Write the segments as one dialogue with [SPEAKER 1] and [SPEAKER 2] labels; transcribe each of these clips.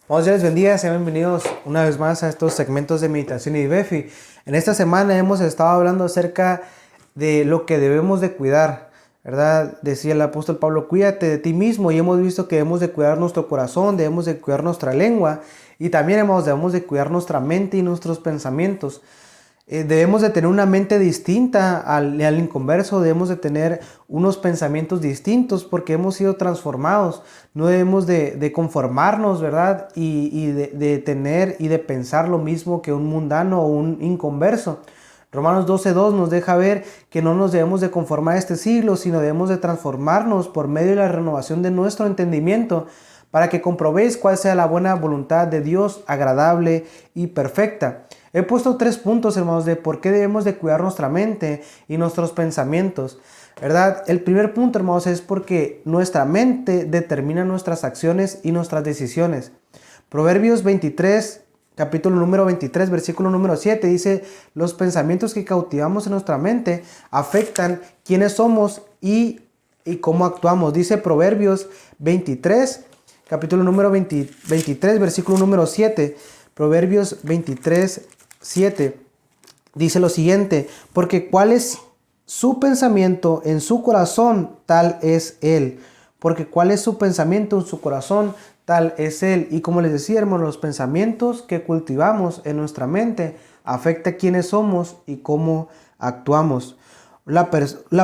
[SPEAKER 1] Dios les bendiga, sean bienvenidos una vez más a estos segmentos de meditación y Befi. En esta semana hemos estado hablando acerca de lo que debemos de cuidar, ¿verdad? Decía el apóstol Pablo, cuídate de ti mismo, y hemos visto que debemos de cuidar nuestro corazón, debemos de cuidar nuestra lengua, y también debemos de cuidar nuestra mente y nuestros pensamientos. Debemos de tener una mente distinta al inconverso, debemos de tener unos pensamientos distintos porque hemos sido transformados. No debemos de conformarnos, ¿verdad? De tener y de pensar lo mismo que un mundano o un inconverso. Romanos 12:2 nos deja ver que no nos debemos de conformar a este siglo, sino debemos de transformarnos por medio de la renovación de nuestro entendimiento, para que comprobéis cuál sea la buena voluntad de Dios, agradable y perfecta. He puesto 3 puntos, hermanos, de por qué debemos de cuidar nuestra mente y nuestros pensamientos, ¿verdad? El primer punto, hermanos, es porque nuestra mente determina nuestras acciones y nuestras decisiones. Proverbios 23, capítulo número 23, versículo número 7, dice: los pensamientos que cautivamos en nuestra mente afectan quiénes somos y cómo actuamos. Dice Proverbios 23, capítulo número 23, versículo número 7. Proverbios 23, 7 dice lo siguiente: porque cuál es su pensamiento en su corazón, tal es él. Porque cuál es su pensamiento en su corazón, tal es él. Y como les decía, hermanos, los pensamientos que cultivamos en nuestra mente afectan quiénes somos y cómo actuamos. La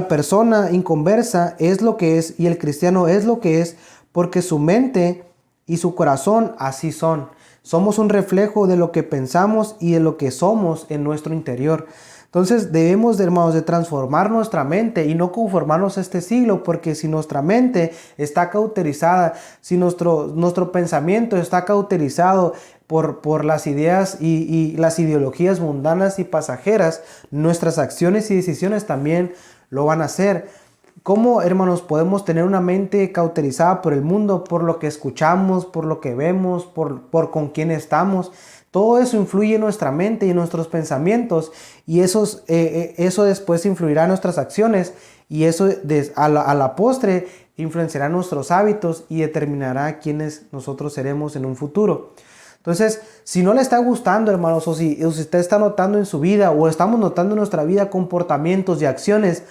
[SPEAKER 1] persona inconversa es lo que es y el cristiano es lo que es porque su mente y su corazón así son. Somos un reflejo de lo que pensamos y de lo que somos en nuestro interior. Entonces debemos, hermanos, de transformar nuestra mente y no conformarnos a este siglo, porque si nuestra mente está cauterizada, si nuestro pensamiento está cauterizado por las ideas y las ideologías mundanas y pasajeras, nuestras acciones y decisiones también lo van a hacer. ¿Cómo, hermanos, podemos tener una mente cauterizada por el mundo, por lo que escuchamos, por lo que vemos, por con quién estamos? Todo eso influye en nuestra mente y en nuestros pensamientos, y eso después influirá en nuestras acciones, y eso a la postre influenciará nuestros hábitos y determinará quiénes nosotros seremos en un futuro. Entonces, si no le está gustando, hermanos, o si usted está notando en su vida o estamos notando en nuestra vida comportamientos y acciones,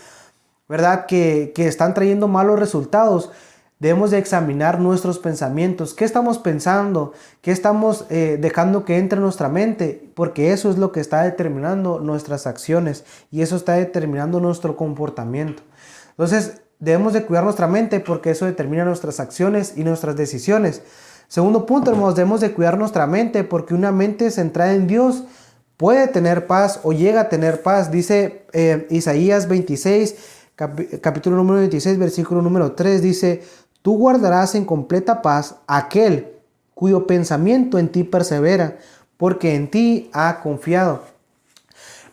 [SPEAKER 1] ¿verdad?, que están trayendo malos resultados, debemos de examinar nuestros pensamientos. ¿Qué estamos pensando? ¿Qué estamos dejando que entre en nuestra mente? Porque eso es lo que está determinando nuestras acciones y eso está determinando nuestro comportamiento. Entonces, debemos de cuidar nuestra mente porque eso determina nuestras acciones y nuestras decisiones. Segundo punto, hermanos, debemos de cuidar nuestra mente porque una mente centrada en Dios puede tener paz o llega a tener paz. Dice Isaías 26, capítulo número 26, versículo número 3, dice: tú guardarás en completa paz aquel cuyo pensamiento en ti persevera, porque en ti ha confiado.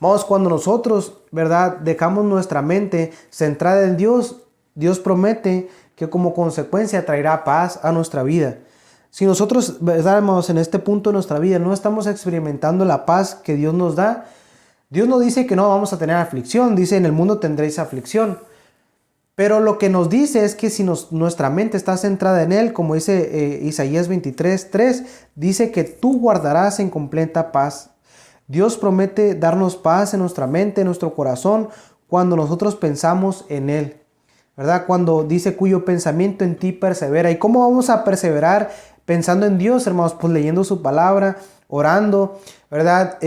[SPEAKER 1] Vamos, cuando nosotros, ¿verdad?, dejamos nuestra mente centrada en Dios, Dios promete que como consecuencia traerá paz a nuestra vida. Si nosotros, ¿verdad, hermanos, en este punto de nuestra vida no estamos experimentando la paz que Dios nos da, Dios no dice que no vamos a tener aflicción, dice: en el mundo tendréis aflicción. Pero lo que nos dice es que si nuestra mente está centrada en Él, como dice Isaías 23:3, dice que tú guardarás en completa paz. Dios promete darnos paz en nuestra mente, en nuestro corazón, cuando nosotros pensamos en Él, ¿verdad? Cuando dice: cuyo pensamiento en ti persevera. ¿Y cómo vamos a perseverar pensando en Dios, hermanos? Pues leyendo su palabra, orando, ¿verdad?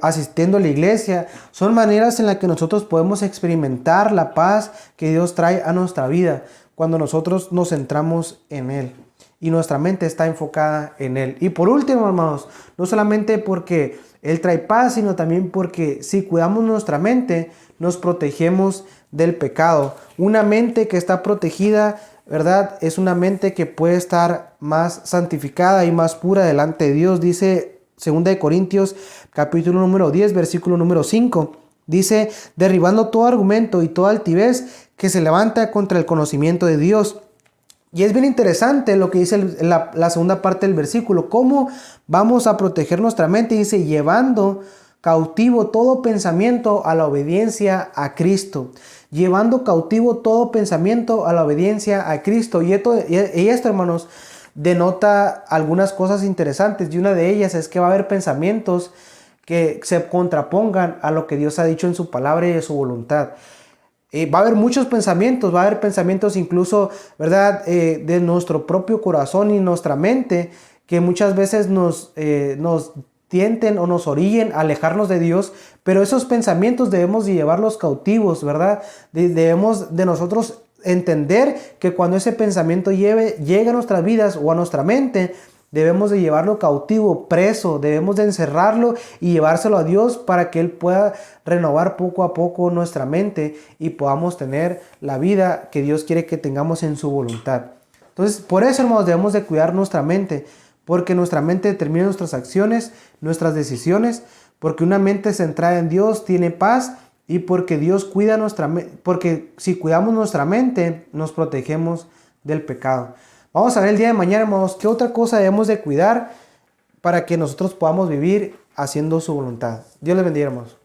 [SPEAKER 1] Asistiendo a la iglesia. Son maneras en las que nosotros podemos experimentar la paz que Dios trae a nuestra vida cuando nosotros nos centramos en Él y nuestra mente está enfocada en Él. Y por último, hermanos, no solamente porque Él trae paz, sino también porque si cuidamos nuestra mente, nos protegemos del pecado. Una mente que está protegida, ¿verdad?, es una mente que puede estar más santificada y más pura delante de Dios. Dice 2 Corintios capítulo número 10, versículo número 5. Dice: derribando todo argumento y toda altivez que se levanta contra el conocimiento de Dios. Y es bien interesante lo que dice la segunda parte del versículo. ¿Cómo vamos a proteger nuestra mente? Dice: llevando cautivo todo pensamiento a la obediencia a Cristo. Llevando cautivo todo pensamiento a la obediencia a Cristo. Y esto, hermanos, denota algunas cosas interesantes, y una de ellas es que va a haber pensamientos que se contrapongan a lo que Dios ha dicho en su palabra y de su voluntad. Va a haber muchos pensamientos, va a haber pensamientos incluso, ¿verdad? De nuestro propio corazón y nuestra mente, que muchas veces nos tienten o nos orillen a alejarnos de Dios, pero esos pensamientos debemos de llevarlos cautivos, ¿verdad? Debemos de nosotros entender que cuando ese pensamiento llegue a nuestras vidas o a nuestra mente, debemos de llevarlo cautivo, preso, debemos de encerrarlo y llevárselo a Dios para que Él pueda renovar poco a poco nuestra mente y podamos tener la vida que Dios quiere que tengamos en su voluntad. Entonces, por eso, hermanos, debemos de cuidar nuestra mente, porque nuestra mente determina nuestras acciones, nuestras decisiones, porque una mente centrada en Dios tiene paz y porque Dios cuida nuestra mente, porque si cuidamos nuestra mente, nos protegemos del pecado. Vamos a ver el día de mañana, hermanos, qué otra cosa debemos de cuidar para que nosotros podamos vivir haciendo su voluntad. Dios les bendiga, hermanos.